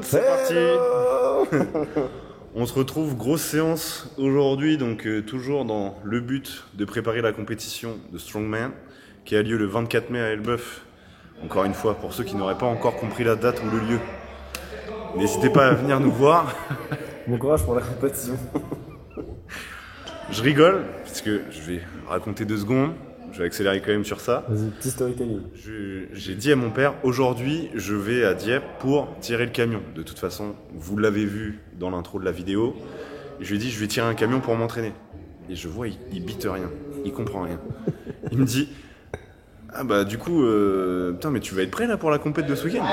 c'est parti. On se retrouve, grosse séance aujourd'hui, donc toujours dans le but de préparer la compétition de Strongman qui a lieu le 24 mai à Elbeuf. Encore une fois, pour ceux qui n'auraient pas encore compris la date ou le lieu, n'hésitez pas à venir nous voir. Bon courage pour la compétition. Je rigole, parce que je vais raconter 2 secondes. Je vais accélérer quand même sur ça. Vas-y, petit storytelling. J'ai dit à mon père, aujourd'hui, je vais à Dieppe pour tirer le camion. De toute façon, vous l'avez vu dans l'intro de la vidéo. Je lui ai dit, je vais tirer un camion pour m'entraîner. Et je vois, il bite rien. Il comprend rien. Il me dit, ah bah du coup, putain, mais tu vas être prêt là pour la compète de ce week-end?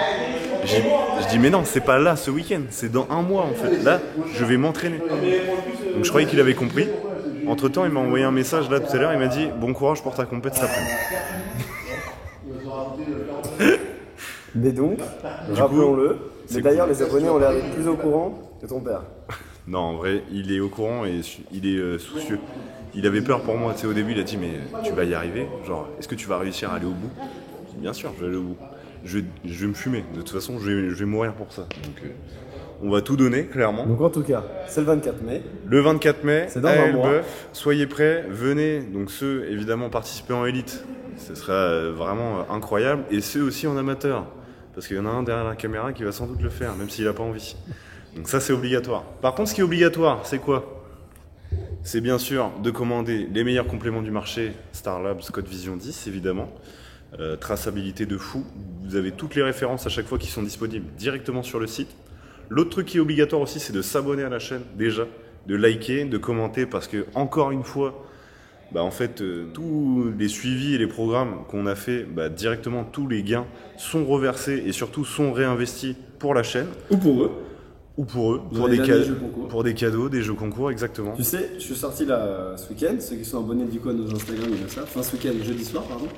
Je dis, mais non, c'est pas là ce week-end, c'est dans 1 mois en fait. Là, je vais m'entraîner. Donc je croyais qu'il avait compris. Entre temps, il m'a envoyé un message là tout à l'heure, il m'a dit bon courage pour ta compète cet après-midi. Mais donc, rappelons-le, mais d'ailleurs les abonnés ont l'air d'être plus au courant que ton père. Non, en vrai, il est au courant et il est soucieux. Il avait peur pour moi, tu sais, au début, il a dit mais tu vas y arriver, genre, est-ce que tu vas réussir à aller au bout? J'ai dit, bien sûr, je vais aller au bout. Je vais me fumer, de toute façon, je vais mourir pour ça. Donc, on va tout donner, clairement. Donc en tout cas, c'est le 24 mai. Le 24 mai, c'est dans à 20 mois. Elbeuf, soyez prêts, venez. Donc ceux, évidemment, participer en élite, ce sera vraiment incroyable. Et ceux aussi en amateur, parce qu'il y en a un derrière la caméra qui va sans doute le faire, même s'il n'a pas envie. Donc ça, c'est obligatoire. Par contre, ce qui est obligatoire, c'est quoi? C'est bien sûr de commander les meilleurs compléments du marché, Star Labs Code Vision 10, évidemment. Traçabilité de fou. Vous avez toutes les références à chaque fois qui sont disponibles directement sur le site. L'autre truc qui est obligatoire aussi, c'est de s'abonner à la chaîne déjà, de liker, de commenter, parce que encore une fois, bah en fait, tous les suivis et les programmes qu'on a fait, bah, directement tous les gains sont reversés et surtout sont réinvestis pour la chaîne. Ou pour eux. Ou pour eux, pour des cadeaux, des jeux concours, exactement. Tu sais, je suis sorti là ce week-end, ceux qui sont abonnés du coup à nos Instagram, ils le savent. Enfin ce week-end, jeudi soir, pardon.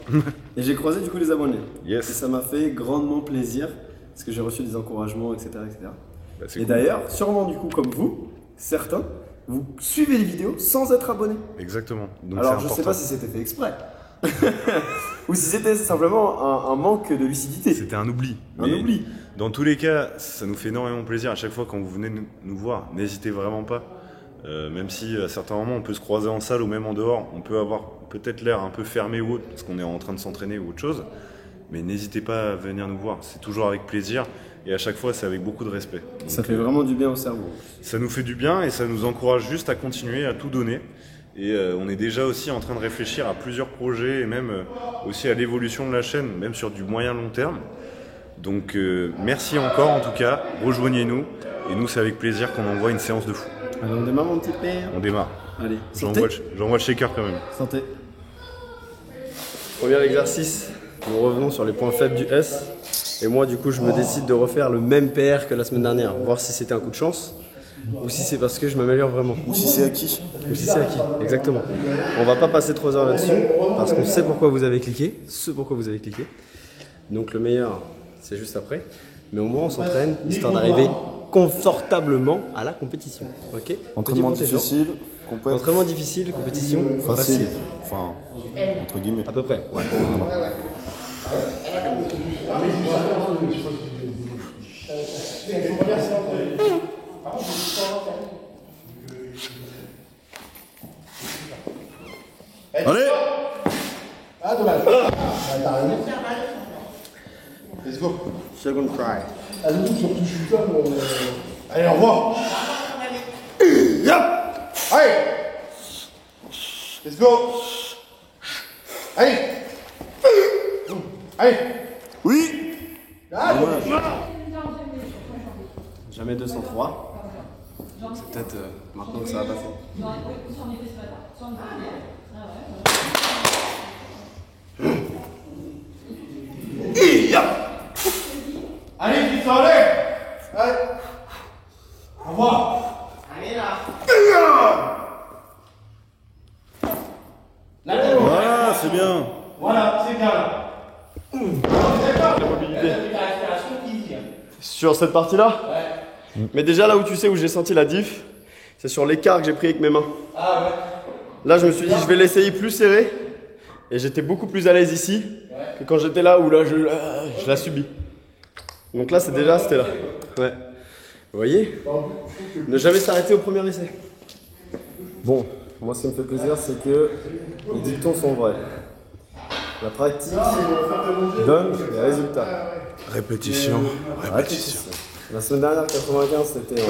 Et j'ai croisé du coup les abonnés. Yes. Et ça m'a fait grandement plaisir, parce que j'ai reçu des encouragements, etc. etc. Bah, et cool. D'ailleurs, sûrement du coup comme vous, certains, vous suivez les vidéos sans être abonnés. Exactement. Donc alors je sais pas si c'était fait exprès. Ou si c'était simplement un manque de lucidité. C'était un oubli. Un oubli. Dans tous les cas, ça nous fait énormément plaisir à chaque fois quand vous venez nous voir. N'hésitez vraiment pas. Même si à certains moments on peut se croiser en salle ou même en dehors, on peut avoir peut-être l'air un peu fermé ou autre parce qu'on est en train de s'entraîner ou autre chose. Mais n'hésitez pas à venir nous voir. C'est toujours avec plaisir et à chaque fois c'est avec beaucoup de respect. Donc, ça fait vraiment du bien au cerveau. Ça nous fait du bien et ça nous encourage juste à continuer à tout donner. Et on est déjà aussi en train de réfléchir à plusieurs projets et même aussi à l'évolution de la chaîne, même sur du moyen long terme. Donc merci encore en tout cas, rejoignez-nous et nous c'est avec plaisir qu'on envoie une séance de fou. Allez, on démarre mon petit père. On démarre. Allez, j'envoie le shaker quand même. Santé. Premier exercice, nous revenons sur les points faibles du S. Et moi du coup je me décide de refaire le même PR que la semaine dernière, voir si c'était un coup de chance. Ou si c'est parce que je m'améliore vraiment. Ou si c'est acquis. Ou si c'est acquis, exactement. On va pas passer 3 heures là-dessus, parce qu'on sait pourquoi vous avez cliqué, pourquoi vous avez cliqué. Donc le meilleur, c'est juste après. Mais au moins on s'entraîne, histoire d'arriver confortablement à la compétition. Ok. Entraînement difficile, entraînement difficile, compétition facile. Enfin, entre guillemets. À peu près, ouais. Allez! Ah, dommage. Let's go. Second try. Allez, surtout, je suis comme. Allez, au revoir. Allez! Let's go. Allez! Allez! Oui! Jamais 203. C'est peut-être maintenant que ça va passer. Allez, tu t'en allez! Allez! Au revoir! Allez là! Voilà, c'est bien! Voilà, c'est bien là! La mobilité. Sur cette partie-là? Ouais. Mais déjà là où tu sais où j'ai senti la diff, c'est sur l'écart que j'ai pris avec mes mains. Ah ouais. Là je me suis dit je vais l'essayer plus serré et j'étais beaucoup plus à l'aise ici que quand j'étais là où là je la subis. Donc là c'est déjà c'était là. Ouais. Vous voyez? Ne jamais s'arrêter au premier essai. Bon, moi ce qui me fait plaisir, c'est que les dictons sont vrais. La pratique donne des résultats. Répétition. La semaine dernière, 95, c'était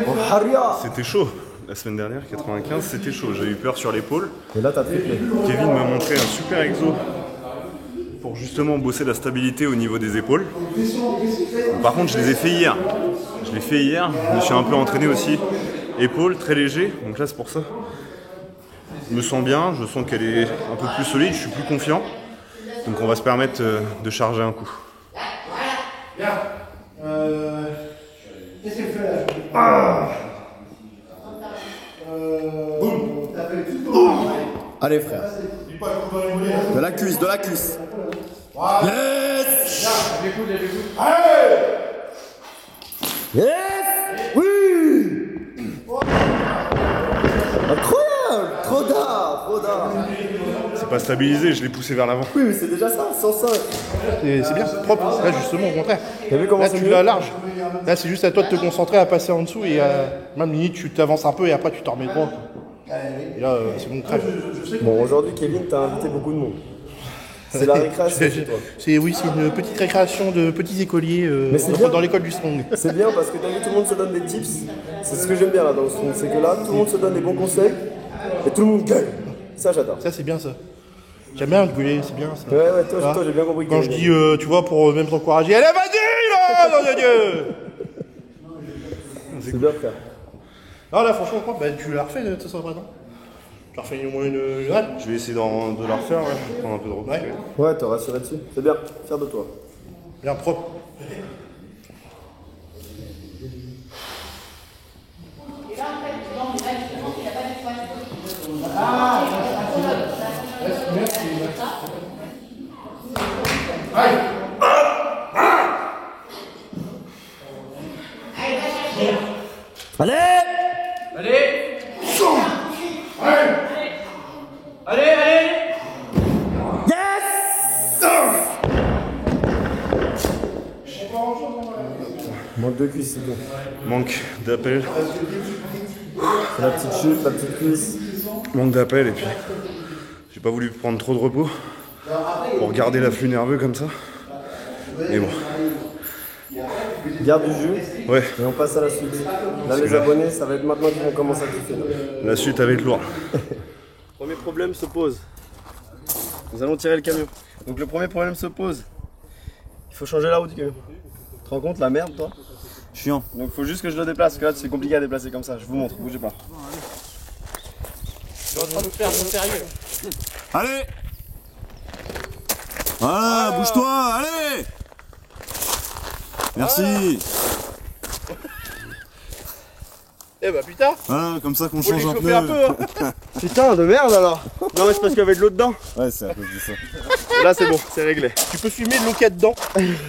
en haria. C'était chaud. La semaine dernière, 95, c'était chaud. J'ai eu peur sur l'épaule. Et là, t'as triplé. Kevin m'a montré un super exo pour justement bosser la stabilité au niveau des épaules. Par contre, je les ai fait hier. Je me suis un peu entraîné aussi. Épaules, très léger, donc là c'est pour ça. Je me sens bien, je sens qu'elle est un peu plus solide, je suis plus confiant. Donc on va se permettre de charger un coup. Qu'est-ce qu'elle fait là? Allez, frère. De la cuisse, de la cuisse. Yes! Yes! Oui! Incroyable! Trop d'art! C'est pas stabilisé, je l'ai poussé vers l'avant. Oui, mais c'est déjà ça, 105. C'est bien, c'est propre. Là, justement, au contraire. T'as vu comment Là, c'est tu mieux? l'as large. Là, c'est juste à toi de te concentrer à passer en dessous et même limite, tu t'avances un peu et après, tu t'en remets droit. Et là, c'est bon, crève. Bon, aujourd'hui, Kevin, t'as invité beaucoup de monde. C'est la récréation chez toi. Oui, c'est une petite récréation de petits écoliers c'est bien. dans l'école du strong. C'est bien parce que t'as vu, tout le monde se donne des tips. C'est ce que j'aime bien là dans le strong. C'est que là, tout le monde se donne des bons conseils et tout le monde gagne. Ça, j'adore. Ça, c'est bien ça. J'aime bien rigoler, c'est bien ça. Ouais, toi, j'ai bien compris. Quand je dis, tu vois, pour même t'encourager, allez, vas-y, là, nom de Dieu. C'est bien, frère. Non, là, franchement, bah, tu l'as refait, ça sera pas, non? Tu as refait au moins une rep? Je vais essayer de la refaire, ouais. Prendre un peu de repos. Ouais, t'as rassuré dessus. C'est bien, fier de toi. Bien propre. Allez! Manque de cuisse, c'est bon. Manque d'appel. La petite chute, la petite cuisse. Manque d'appel et puis j'ai pas voulu prendre trop de repos pour garder l'afflux nerveux comme ça. Mais bon. Garde du jus. Ouais, Et on passe à la suite. Là, les abonnés, ça va être maintenant qu'ils vont commencer à kiffer. la suite va être lourde. Premier problème se pose. Nous allons tirer le camion. Donc le premier problème se pose. Il faut changer la roue du camion. Tu te rends compte la merde, toi? Chiant. Donc il faut juste que je le déplace, parce que là c'est compliqué à déplacer comme ça. Je vous montre, bougez pas. Tu es en train de faire mon sérieux. Allez! Voilà, bouge-toi, allez! Merci! Eh bah putain, Voilà, comme ça qu'on faut change un l'échauffer un pneu. peu, hein. Putain de merde alors. Non mais c'est parce qu'il y avait de l'eau dedans. Ouais, c'est à cause de ça. Là c'est bon, c'est réglé. Tu peux fumer de l'eau qu'il y a dedans.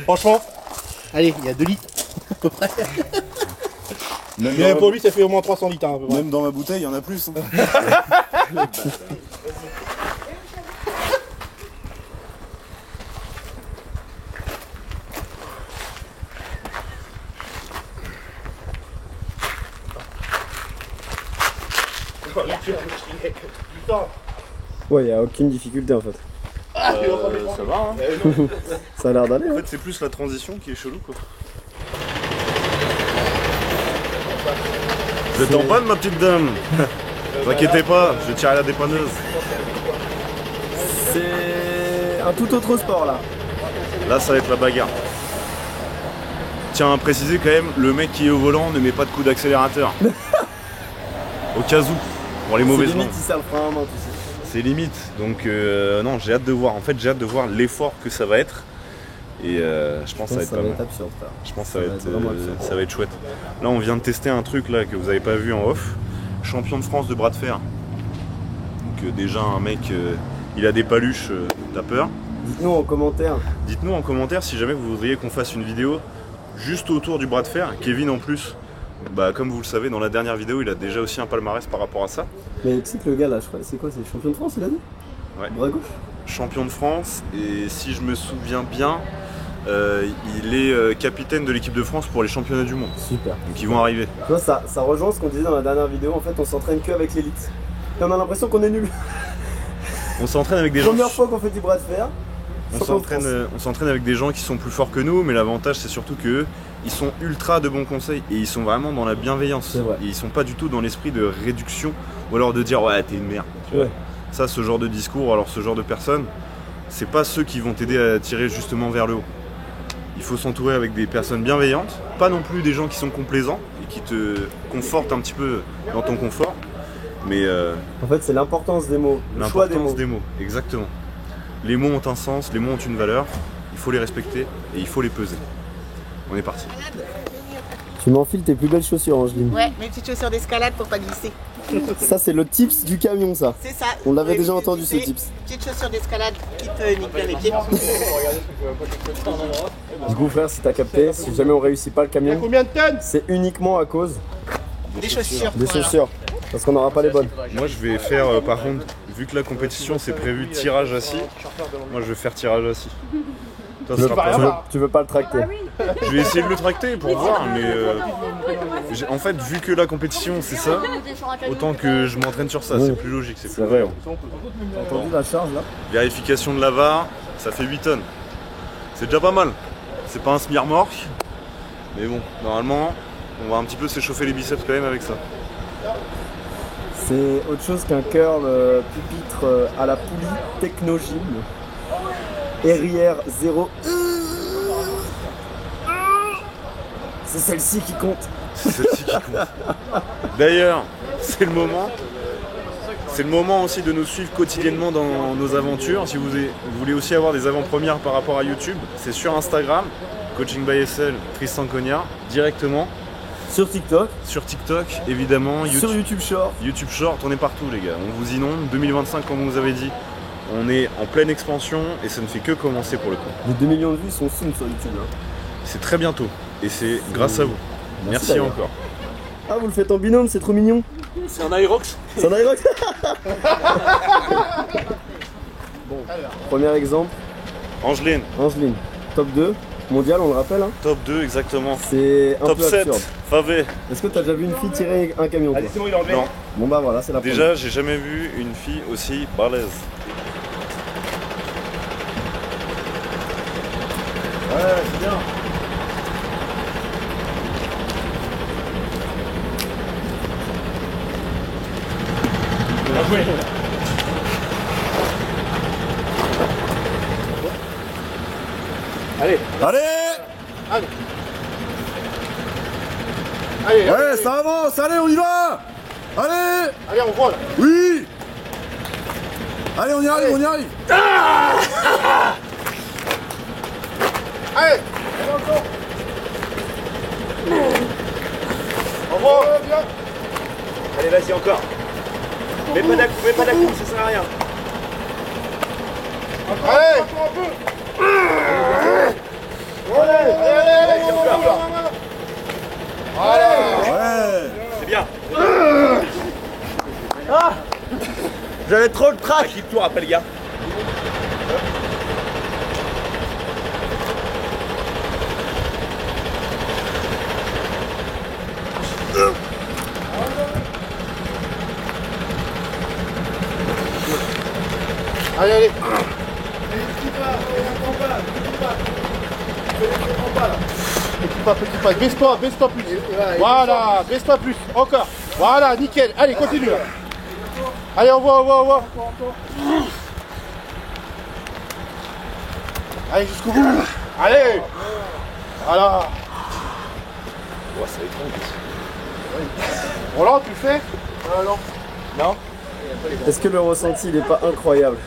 Franchement, allez, il y a 2 litres à peu près. Même, Mais dans, pour lui, ça fait au moins 300 litres, hein, à peu près. même dans ma bouteille, il y en a plus. Hein. Putain. Ouais, y a aucune difficulté en fait. Ça va, hein. Ça a l'air d'aller. En Hein. fait, c'est plus la transition qui est chelou, quoi. Je tamponne, ma petite dame. Ne vous inquiétez pas, je tire à la dépanneuse. C'est un tout autre sport là. Là, ça va être la bagarre. Tiens à préciser quand même, le mec qui est au volant ne met pas de coup d'accélérateur. Au cas où, pour les C'est mauvaises limite langues. si ça le fera un main, tu sais. C'est limite, donc non, j'ai hâte de voir. En fait, j'ai hâte de voir l'effort que ça va être. Et je pense que ça va être Ça pas va mal. être absurde, frère. Je pense que ça va être, vraiment absurde. ça va être chouette. Là, on vient de tester un truc là que vous avez pas vu en off. Champion de France de bras de fer. Donc déjà un mec, il a des paluches, t'as peur. Dites-nous en commentaire. Dites-nous en commentaire si jamais vous voudriez qu'on fasse une vidéo juste autour du bras de fer. Kevin en plus, bah, comme vous le savez, dans la dernière vidéo, il a déjà aussi un palmarès par rapport à ça. Mais tu sais que le gars là, je crois, c'est quoi? C'est champion de France, il a dit? Ouais. Bras gauche? Champion de France, et si je me souviens bien, il est capitaine de l'équipe de France pour les championnats du monde. Super. Donc ils vont arriver. Tu vois, ça rejoint ce qu'on disait dans la dernière vidéo. En fait, on s'entraîne que avec l'élite. Et on a l'impression qu'on est nul. On s'entraîne avec des gens. Première fois qu'on fait du bras de fer. On s'entraîne avec des gens qui sont plus forts que nous, mais l'avantage c'est surtout qu'eux, ils sont ultra de bons conseils et ils sont vraiment dans la bienveillance. C'est vrai. Et ils sont pas du tout dans l'esprit de réduction ou alors de dire ouais t'es une merde. Tu vois. Ouais. Ça, ce genre de discours, alors ce genre de personnes, c'est pas ceux qui vont t'aider à tirer justement vers le haut. Il faut s'entourer avec des personnes bienveillantes, pas non plus des gens qui sont complaisants et qui te confortent un petit peu dans ton confort, mais En fait, c'est l'importance des mots. Le choix des mots. l'importance des mots, exactement. Les mots ont un sens, les mots ont une valeur, il faut les respecter et il faut les peser. On est parti. Tu m'enfiles tes plus belles chaussures, Angeline. Ouais, mes petites chaussures d'escalade pour pas glisser. Ça, c'est le tips du camion, ça. C'est ça. On l'avait Ouais, déjà mais entendu, ce c'est tips. Petites chaussures d'escalade qui te niquent bien les pieds. Du coup, frère, si t'as capté, si jamais on réussit pas le camion, Combien de tonnes? c'est uniquement à cause Des chaussures. des voilà. chaussures. Parce qu'on n'aura pas les bonnes. Moi je vais faire par contre, vu que la compétition c'est prévu tirage assis, moi je vais faire tirage assis. Ça sera pas- Tu veux pas le tracter. Je vais essayer de le tracter pour voir, mais en fait vu que la compétition c'est ça, autant que je m'entraîne sur ça, Oui. c'est plus logique, c'est plus C'est vrai. cohérent. T'as entendu la charge là? Vérification de la VAR, ça fait 8 tonnes. C'est déjà pas mal. C'est pas un semi-remorque, mais bon, normalement on va un petit peu s'échauffer les biceps quand même avec ça. C'est autre chose qu'un curl pupitre à la poulie Technogym. RIR 0. C'est celle-ci qui compte. C'est celle-ci qui compte. D'ailleurs, c'est le moment. C'est le moment aussi de nous suivre quotidiennement dans nos aventures. Si vous voulez aussi avoir des avant-premières par rapport à YouTube, c'est sur Instagram, Coaching by SL, Tristan Cognard, directement. Sur TikTok, Sur TikTok, évidemment. sur YouTube Short. YouTube Short, on est partout les gars. On vous inonde. 2025, comme on vous avait dit, on est en pleine expansion et ça ne fait que commencer pour le coup. Les 2 millions de vues sont soon sur YouTube. Hein. C'est très bientôt et c'est grâce à vous. Merci d'ailleurs. encore. Ah, vous le faites en binôme, c'est trop mignon. C'est un Aerox. C'est un Aerox. Bon, premier exemple, Angeline, Angeline. Top 2, mondial, on le rappelle. Hein. top 2 exactement. C'est un Top peu 7, absurde. Favé. Est-ce que t'as déjà vu une fille tirer un camion toi? Non. Bon bah voilà, c'est la première. Déjà, j'ai jamais vu une fille aussi balèze. Ouais, c'est bien. Allez, Allez allez, Ouais, ça avance, allez, on y va Allez allez, on voit là. Oui Allez, on y arrive, on y arrive Allez, on voit. Allez, vas-y, encore. Mets pas d'account, ça sert à rien. Allez, allez, encore. Ouais C'est bien. J'avais trop le trac. Qui tour après, les gars. Allez, allez. Petit pas, baisse-toi plus. Voilà, baisse-toi plus. Encore. Voilà, nickel. Allez, continue. Là. Allez, on voit. Allez, jusqu'au bout. Allez. Voilà. Ouais, ça va être long. Roland, tu le fais Non. Est-ce que le ressenti il est pas incroyable?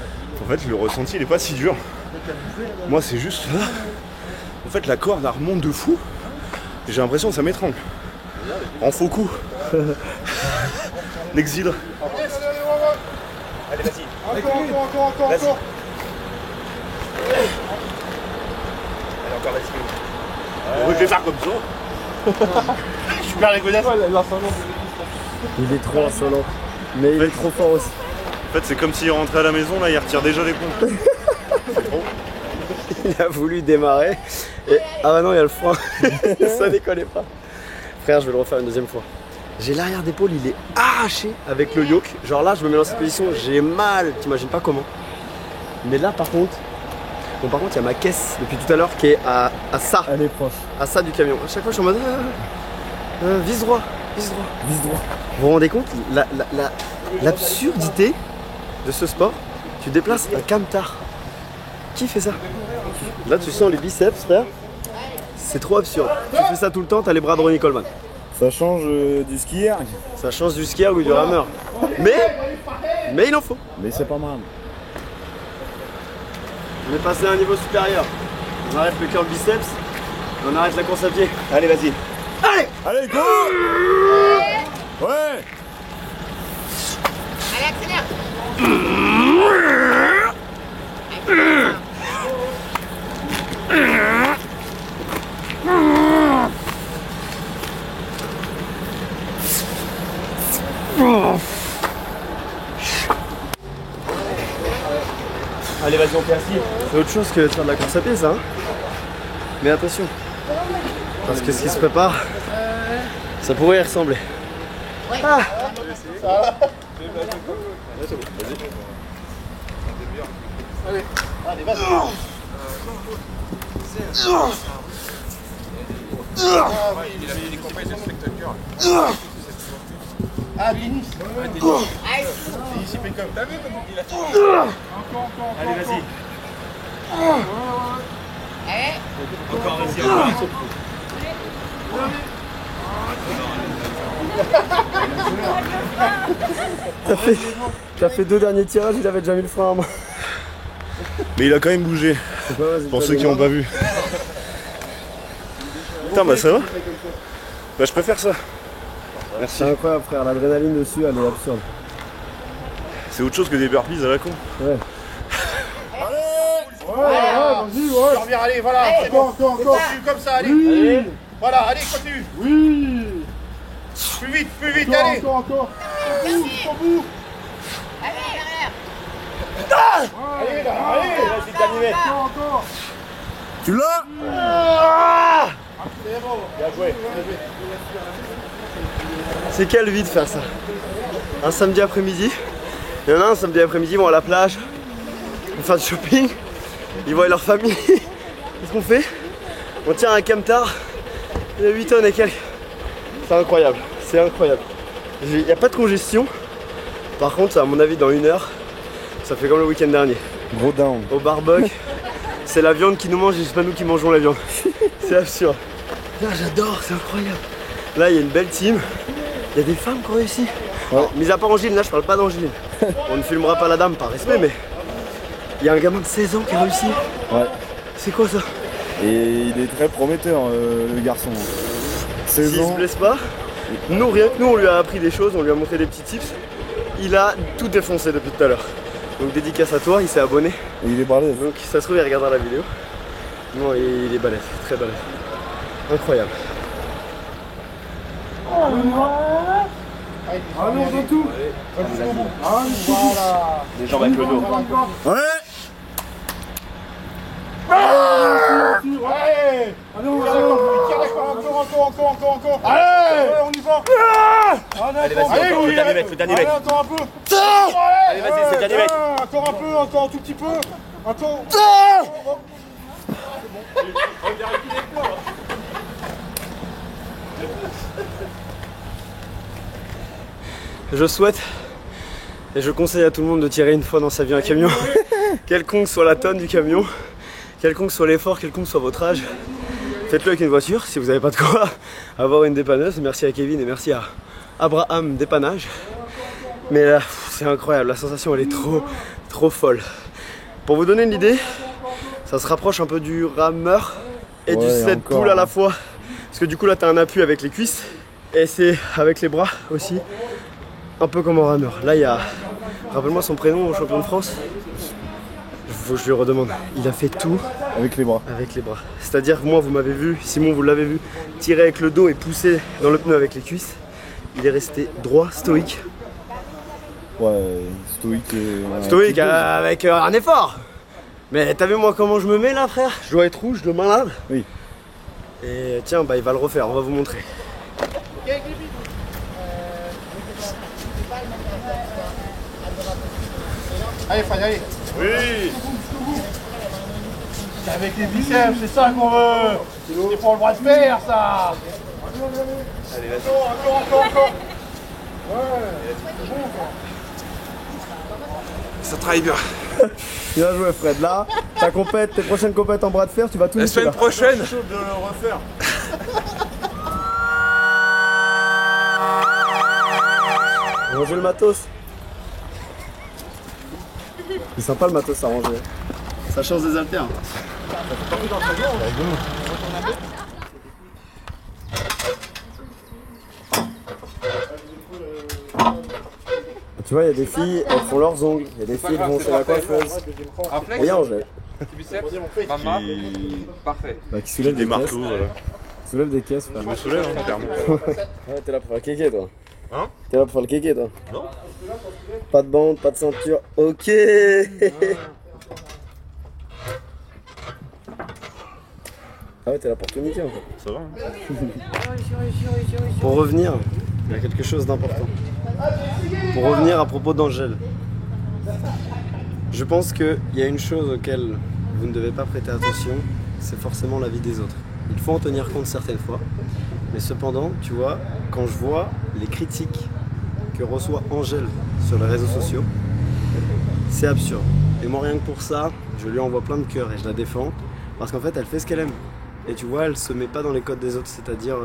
En fait, le ressenti, il est pas si dur. Moi, c'est juste là. En fait, la corde, elle remonte de fou. J'ai l'impression que ça m'étrangle. En faux coup. L'exhydre. Allez, vas-y. Encore. Vas-y. Allez, encore, vas-y. Je vais faire comme ça. Super les godasses. Il est trop insolent. Mais il est trop fort aussi. En fait, c'est comme s'il rentrait à la maison, là, il retire déjà les pompes. C'est trop. Il a voulu démarrer. Et... Ah bah non, il y a le frein. Ça décollait pas. Frère, je vais le refaire une deuxième fois. J'ai l'arrière d'épaule, il est arraché avec le yoke. Genre là, je me mets dans cette position, j'ai mal. T'imagines pas comment. Mais là, par contre, bon, par contre, il y a ma caisse depuis tout à l'heure qui est à ça. Elle est proche. À ça du camion. À chaque fois, je suis en mode vise droit, vise droit. Vise droit. Vous vous rendez compte l'absurdité de ce sport? Tu déplaces un camtar. Qui fait ça? Là, tu sens les biceps, frère. C'est trop absurde. Tu fais ça tout le temps, t'as les bras de Ronnie Coleman. Ça change du skier, Ça change du skier ou du rameur. Mais il en faut. mais c'est pas mal. On est passé à un niveau supérieur. On arrête le curl biceps, on arrête la course à pied. Allez, vas-y. Allez! Allez, go! Ouais! Allez, accélère. Allez, vas-y, on fait assis. C'est autre chose que de faire de la course à pied, ça. Hein, mais attention. Parce que ce qui se prépare, ça pourrait y ressembler. Ah. Allez, vas-y. Ah, Denis. C'est ici, Pécom. T'as vu comment il a fait? Allez, vas-y. Encore, vas-y, encore. T'as fait 2 derniers tirages, il avait déjà mis le frein à main. Mais il a quand même bougé, pour ceux qui n'ont pas vu. Putain, bah ça va. Bah je peux faire ça. Merci. C'est incroyable, frère, l'adrénaline dessus, elle est absurde. C'est autre chose que des burpees à la con. Ouais. Vas-y, ouais. Tu reviens, allez, voilà. C'est bon, encore. Continue comme ça, allez. Oui. Voilà, allez, continue. Oui! Plus vite, allez. Encore. Au bout. Allez, là, allez. Vas-y, dernier mètre. Encore. Tu l'as? C'est bon. Bien joué. C'est quelle vie de faire ça? Un samedi après-midi. Il y en a un samedi après-midi, ils vont à la plage, ils vont faire du shopping, ils voient leur famille. Qu'est-ce qu'on fait? On tient un camtar, il y a 8 tonnes et quelques. C'est incroyable, c'est incroyable. Il n'y a pas de congestion. Par contre, à mon avis, dans 1 heure, ça fait comme le week-end dernier. Gros down. Au barbecue, c'est la viande qui nous mange et c'est pas nous qui mangeons la viande. C'est absurde. Là, j'adore, c'est incroyable. Là, il y a une belle team. Il y a des femmes qui ont réussi. Ouais. Mis à part Angeline, là je parle pas d'Angeline. On ne filmera pas la dame par respect, mais il y a un gamin de 16 ans qui a réussi. Ouais. C'est quoi ça? Et il est très prometteur, le garçon. 16 S'il se ans. blesse pas, nous, rien que nous, on lui a appris des choses, on lui a montré des petits tips. Il a tout défoncé depuis tout à l'heure. Donc dédicace à toi, il s'est abonné. Et il est balèze. Donc ça se trouve, il regardera la vidéo. Non, il est balèze, très balèze. Incroyable. Allez, on donne tout. Voilà. Les jambes avec le dos. Ouais! Allez. Allez, on Tiens, encore. Allez, on y va. Allez, vas-y, encore, le dernier mètre, le dernier Allez, mètre. encore un peu. Allez, vas-y, c'est le dernier mètre. Encore un peu, encore un tout petit peu. Encore. Je souhaite et je conseille à tout le monde de tirer une fois dans sa vie un camion. Quelconque soit la tonne du camion, quelconque soit l'effort, quelconque soit votre âge, faites-le avec une voiture si vous n'avez pas de quoi avoir une dépanneuse. Merci à Kevin et merci à Abraham Dépannage. Mais là, c'est incroyable, la sensation elle est trop folle. Pour vous donner une idée, ça se rapproche un peu du rameur et du Ouais, sled encore, pull à la hein. fois. Parce que du coup là tu as un appui avec les cuisses et c'est avec les bras aussi. Un peu comme en rameur. Là il y a, rappelle-moi son prénom au champion de France. Faut que je lui redemande. Il a fait tout Avec les bras. avec les bras. C'est-à-dire moi vous m'avez vu, Simon vous l'avez vu, tirer avec le dos et pousser dans le pneu avec les cuisses. Il est resté droit, stoïque. Ouais, stoïque. Stoïque avec un effort. Mais t'as vu moi comment je me mets là frère? Je dois être rouge de malade. Oui. Et tiens, bah il va le refaire, on va vous montrer. Allez, Fanny, allez. Oui. C'est avec les biceps, c'est ça qu'on veut. C'est pour le bras de fer, ça. Allez, vas-y. Encore. Ça travaille bien. Bien joué Fred, là, tes prochaines compètes en bras de fer, tu vas tout La semaine prochaine. Chaud de le refaire. Ranger le matos. C'est sympa le matos à ranger. Ça change des haltères. Tu vois, il y a des filles, elles font leurs ongles. Il y a des filles qui vont chez la coiffeuse. Rien, Angèle. Maman, parfait. Bah, qui soulève Des marteaux, voilà. Soulève des caisses, frère. Je me soulève, hein, clairement. Ouais, t'es là pour faire le kéké, toi. Hein? T'es là pour faire le kéké, toi. Non. Pas de bande, pas de ceinture. Ok. Ah ouais, t'es là pour tout niquer, en fait. Ça va, hein? Pour revenir, il y a quelque chose d'important. Pour revenir à propos d'Angèle. Je pense qu'il y a une chose auquel vous ne devez pas prêter attention, c'est forcément la vie des autres. Il faut en tenir compte certaines fois, mais cependant, tu vois, quand je vois les critiques que reçoit Angèle sur les réseaux sociaux, c'est absurde. Et moi, rien que pour ça, je lui envoie plein de cœurs et je la défends, parce qu'en fait, elle fait ce qu'elle aime. Et tu vois, elle se met pas dans les codes des autres, c'est-à-dire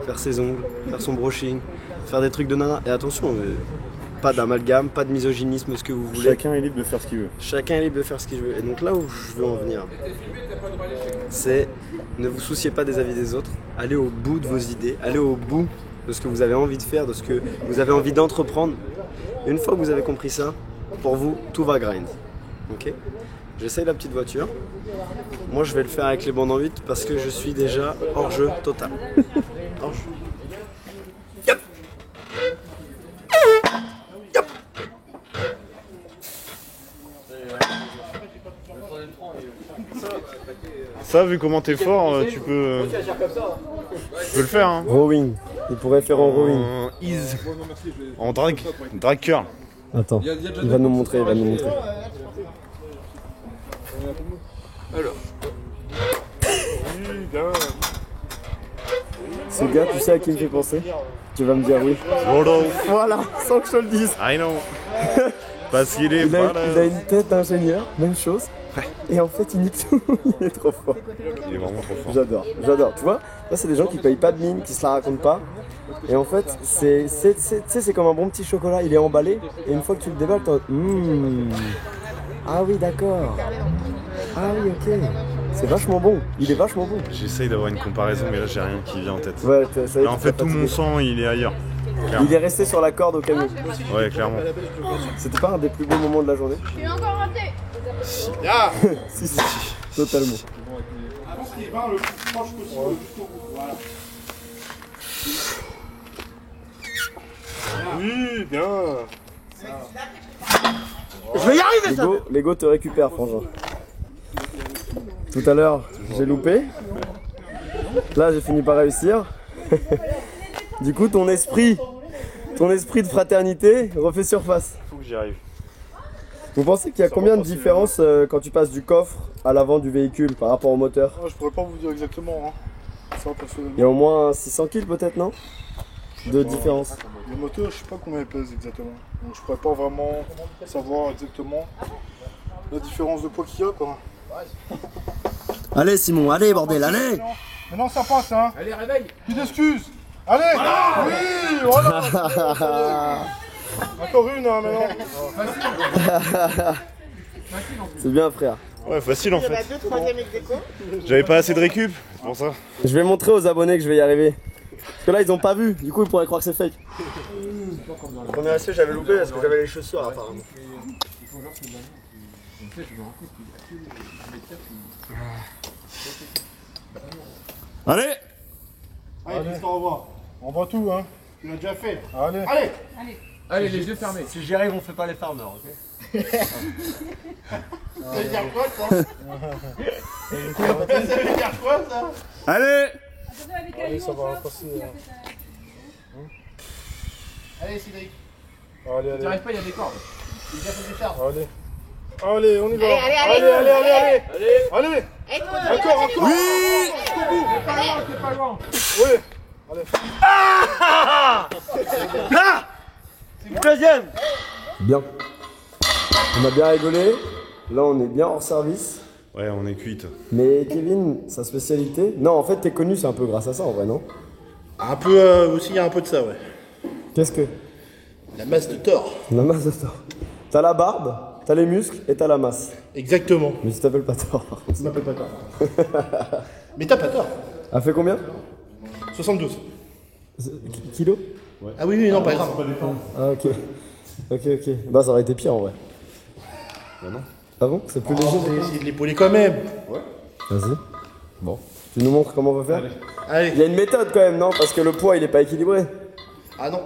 faire ses ongles, faire son brushing, faire des trucs de nana. Et attention, pas d'amalgame, pas de misogynisme, ce que vous voulez. Chacun est libre de faire ce qu'il veut. Chacun est libre de faire ce qu'il veut. Et donc là où je veux en venir, c'est ne vous souciez pas des avis des autres, allez au bout de vos idées, allez au bout de ce que vous avez envie de faire, de ce que vous avez envie d'entreprendre. Une fois que vous avez compris ça, pour vous, tout va grind. Ok ? J'essaye la petite voiture. Moi, je vais le faire avec les bandes en 8 parce que je suis déjà hors jeu total. Hors jeu. Yep. Yep. Ça, vu comment t'es fort, tu peux le faire, hein. Rowing. Il pourrait faire en rowing. En ease. En drag curl. Attends, il va nous montrer, Ce gars, tu sais à qui il me fait penser? Tu vas me dire oui. Rodolphe. Voilà, sans que je te le dise. I know. Parce qu'il est Il a malin. une tête d'ingénieur, même chose. Et en fait, il nique tout. Il est trop fort. Il est vraiment trop fort. J'adore. Tu vois, là, c'est des gens qui payent pas de mine, qui se la racontent pas. Et en fait, c'est comme un bon petit chocolat. Il est emballé. Et une fois que tu le déballes, t'en... Ah oui, d'accord. Ah oui, ok. C'est vachement bon. Il est vachement bon. J'essaye d'avoir une comparaison, mais là, j'ai rien qui vient en tête. Ouais, ça y est, Là, en fait, tout mon sang, il est ailleurs. Clairement. Il est resté sur la corde au camion. Ouais, clairement. C'était pas un des plus beaux moments de la journée? Tu es encore raté. Si, totalement. Oui, bien. Je vais y arriver, ça. L'ego te récupère, frangin. Tout à l'heure, j'ai loupé. Là, j'ai fini par réussir. Du coup, ton esprit de fraternité refait surface. Faut que j'y arrive. Vous pensez qu'il y a combien de différences quand tu passes du coffre à l'avant du véhicule par rapport au moteur? Je pourrais pas vous dire exactement. Ça, personnellement. Il y a au moins 600 kg peut-être, non? De différence. Le moteur, je sais pas combien il pèse exactement. Donc je pourrais pas vraiment savoir exactement la différence de poids qu'il y a, quoi. Allez Simon, allez bordel, allez! Maintenant ça passe, hein. Allez, réveille. Plus d'excuses. Allez. Voilà. Oui, voilà. Encore une, hein, maintenant. C'est bien frère. Ouais, facile en Il y en a fait. deux, troisième ex aequo. J'avais pas assez de récup, c'est pour ça. Je vais montrer aux abonnés que je vais y arriver. Parce que là ils ont pas vu, du coup ils pourraient croire que c'est fake. Le premier essai j'avais loupé parce que j'avais les chaussures apparemment. Allez! Allez, dis au revoir. On voit tout, hein. Tu l'as déjà fait. Allez. Allez, les yeux fermés. Si j'y arrive on fait pas les farmers, ok? Ça veut dire quoi ça? Ça veut dire quoi ça? Allez! Allez, ça va passer. Allez Cédric. Allez, allez. T'arrives pas, il y a des cordes. Allez. Allez, on y va. Allez, allez, allez. Allez. Encore. Oui! C'est pas loin. Oui. Allez. Deuxième. Bien. On a bien rigolé. Là, on est bien hors service. Ouais, on est cuite. Mais Kevin, sa spécialité... Non, en fait, t'es connu, c'est un peu grâce à ça, en vrai, non? Un peu aussi, il y a un peu de ça, ouais. Qu'est-ce que? La masse de Thor. La masse de Thor. T'as la barbe, t'as les muscles et t'as la masse. Exactement. Mais tu t'appelles pas Thor, par contre. Je m'appelle pas Thor. Mais t'as pas tort. A fait combien? 72. Kilos? Ah oui, non, pas grave. Ah, ok. Ok. Bah, ça aurait été pire, en vrai. Bah non. Ah bon? C'est plus On léger? va essayer de l'épauler quand même. Vas-y. Bon. Tu nous montres comment on va faire? Allez. Il y a une méthode quand même, non? Parce que le poids, il est pas équilibré. Ah non,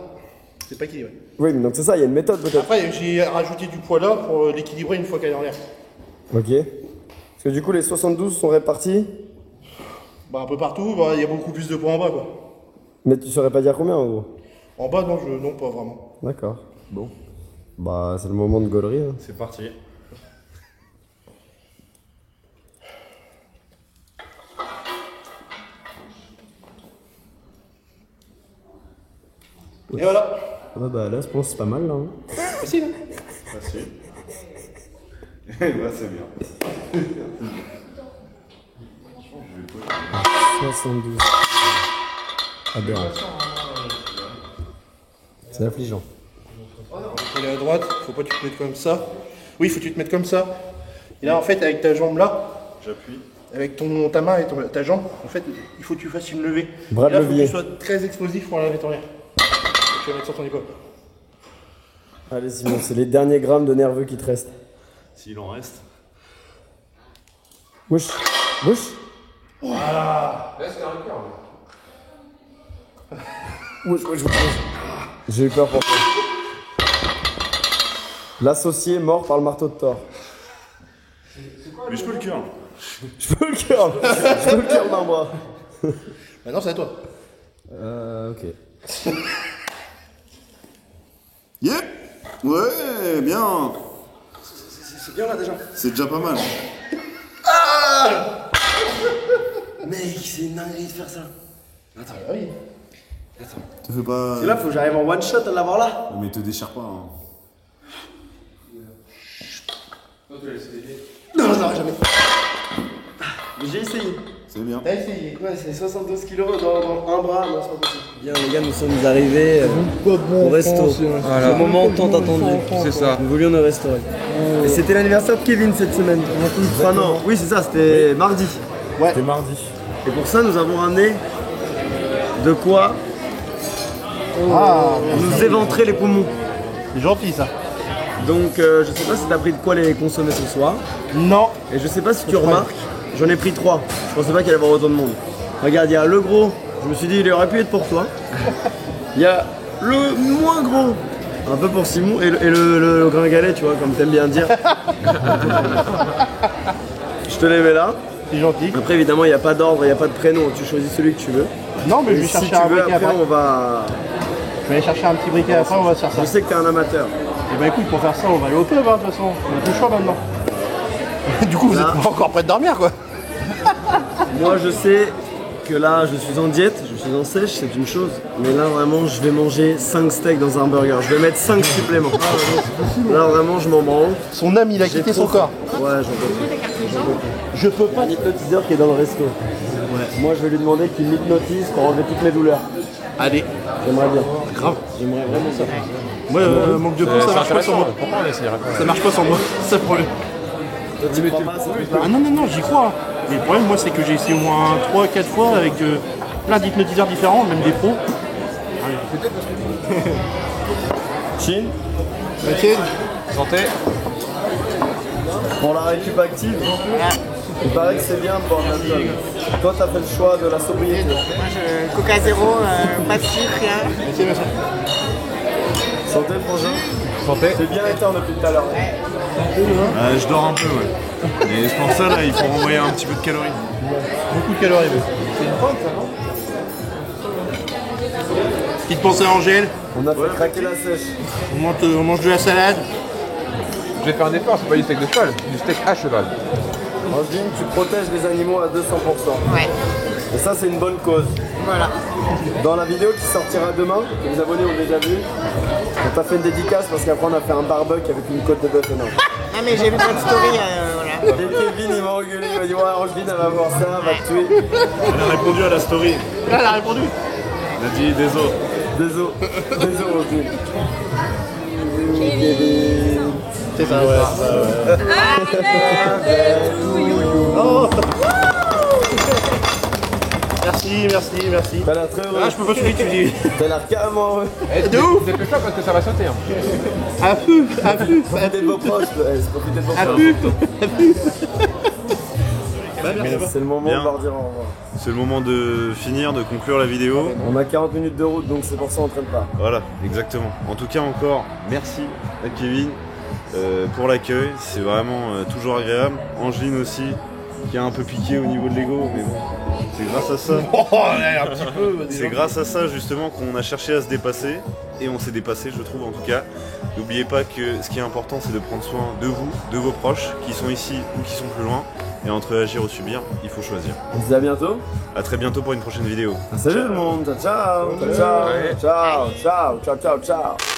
c'est pas équilibré. Oui, mais donc c'est ça, il y a une méthode peut-être. Après, j'ai rajouté du poids là pour l'équilibrer une fois qu'elle est en l'air. Ok. Parce que du coup, les 72 sont répartis. Bah, un peu partout, bah, il y a beaucoup plus de poids en bas, quoi. Mais tu saurais pas dire combien en gros? En bas, non, non, pas vraiment. D'accord. Bon. Bah, c'est le moment de gaulerie. Hein. C'est parti. Et voilà. Ah bah là, je pense que c'est pas mal là. Hein. Facile, hein. Facile. Bah, c'est bien. 72. Aberrant. C'est affligeant. Faut aller à droite, faut pas que tu te mettes comme ça. Oui, faut que tu te mettes comme ça. Et là, en fait, avec ta jambe là, J'appuie. avec ta main et ta jambe, en fait, il faut que tu fasses une levée. Bras Et là, de faut que levier. tu sois très explosif pour la mettre en l'air. Tu vas mettre sur ton épaule. Allez Simon, c'est les derniers grammes de nerveux qui te restent. S'il en reste. Bouche. Bouche. Là, c'est un record. Bouche. J'ai eu peur pour toi. L'associé mort par le marteau de Thor. Mais je peux le cœur. Je peux le cœur. Je peux le cœur d'un bras. Maintenant, c'est à toi. Ok. Yep. Ouais, bien. C'est bien là déjà. C'est déjà pas mal. Mec, c'est une dinguerie de faire ça. Ah oui. Tu fais pas. C'est là, faut que j'arrive en one shot à l'avoir là. Mais te déchire pas. Hein. Non, je l'aurais jamais. Mais j'ai essayé. C'est bien. T'as essayé. Ouais, c'est 72 kilos dans un bras, non, c'est pas possible. Bien, les gars, nous sommes arrivés au resto. Voilà. Le moment tant attendu. C'est ça. Nous voulions nous restaurer. Et c'était l'anniversaire de Kevin cette semaine. Enfin, non, oui, c'est ça, c'était mardi. Ouais. C'était mardi. Et pour ça, nous avons ramené de quoi nous éventrer les poumons. C'est gentil ça. Donc, je sais pas si t'as pris de quoi les consommer ce soir. Non. Et je sais pas si tu remarques, j'en ai pris 3. Je pensais pas qu'il allait y avoir autant de monde. Regarde, il y a le gros, je me suis dit il aurait pu être pour toi. Il y a le moins gros, un peu pour Simon, et le gringalet, tu vois, comme t'aimes bien dire. Je te les mets là. C'est gentil. Après, évidemment, il n'y a pas d'ordre, il n'y a pas de prénom, tu choisis celui que tu veux. Non, mais je Et vais si chercher tu un veux, briquet après, après. on va. Je vais aller chercher un petit briquet après, on va se faire ça. Je sais que t'es un amateur. Et bah écoute, pour faire ça, on va aller au pub, hein, de toute façon. On a plus le choix maintenant. Du coup, vous Là. êtes pas encore prêts de dormir, quoi. Moi, je sais que là, je suis en diète, je suis en sèche, c'est une chose. Mais là, vraiment, je vais manger 5 steaks dans un burger. Je vais mettre 5 suppléments. Là, vraiment, je m'en branle. Son âme, il a quitté son corps. Ouais, j'en peux plus. Je peux pas. Un hypnotiseur qui est dans le resto. Ouais. Moi, je vais lui demander qu'il m'hypnotise pour enlever toutes mes douleurs. Allez. J'aimerais bien. Grave. J'aimerais vraiment ça. Moi, manque de peau, ça marche pas sans moi. Ça marche pas sans moi, c'est ça le problème. Toi, tu crois pas, ça fait pas. Ah non, j'y crois. Mais le problème, moi, c'est que j'ai essayé au moins 3-4 fois avec plein d'hypnotiseurs différents, même des pros. Chin, Ok. Santé. pour la récup active, il paraît que c'est bien de boire de l'alcool. Toi, t'as fait le choix de la sobriété. Moi, Coca zéro, pas de sucre, rien. Merci, merci. Santé, prochain. Santé. C'est bien éteint depuis tout à l'heure. Je dors un peu, ouais. Et c'est pour ça, là, il faut renvoyer un petit peu de calories. Beaucoup de calories. C'est une pente, ça, non? Petite pensée à Angèle. On a fait craquer la sèche. On mange de la salade. Je vais faire un effort, c'est pas du steak de cheval, c'est du steak à cheval. Angeline, tu protèges les animaux à 200%. Ouais, Et ça, c'est une bonne cause. voilà. Dans la vidéo qui sortira demain, que les abonnés ont déjà vu, on t'a fait une dédicace parce qu'après on a fait un barbecue avec une côte de bœuf énorme. Ah mais j'ai vu votre story, voilà. Et Kevin il m'a engueulé, il m'a dit ouais Angeline elle va voir ça, elle va te tuer. Elle a répondu à la story. Là, elle a répondu. Elle a dit des os. Désolé Angeline. Kevin. C'est ça, ouais. Merci. T'as l'air très heureux. Ah, je peux pas suivre, tu dis. T'as l'air carrément heureux. De ouf! Dépêche-toi parce que ça va sauter. Hein. Profitez de vos proches, profitez de vos proches. C'est le moment Bien. de leur dire au revoir. C'est le moment de finir, de conclure la vidéo. On a 40 minutes de route donc c'est pour ça on traîne pas. Voilà, exactement. En tout cas, encore merci à Kevin pour l'accueil. C'est vraiment toujours agréable. Angeline aussi, qui a un peu piqué au niveau de l'ego, mais bon, c'est grâce à ça. Un petit peu. C'est grâce à ça justement qu'on a cherché à se dépasser et on s'est dépassé, je trouve en tout cas. N'oubliez pas que ce qui est important, c'est de prendre soin de vous, de vos proches, qui sont ici ou qui sont plus loin. Et entre agir ou subir, il faut choisir. On se dit à bientôt. A très bientôt pour une prochaine vidéo. Salut tout le monde. Ciao ciao. Ciao ciao. Ciao ciao ciao.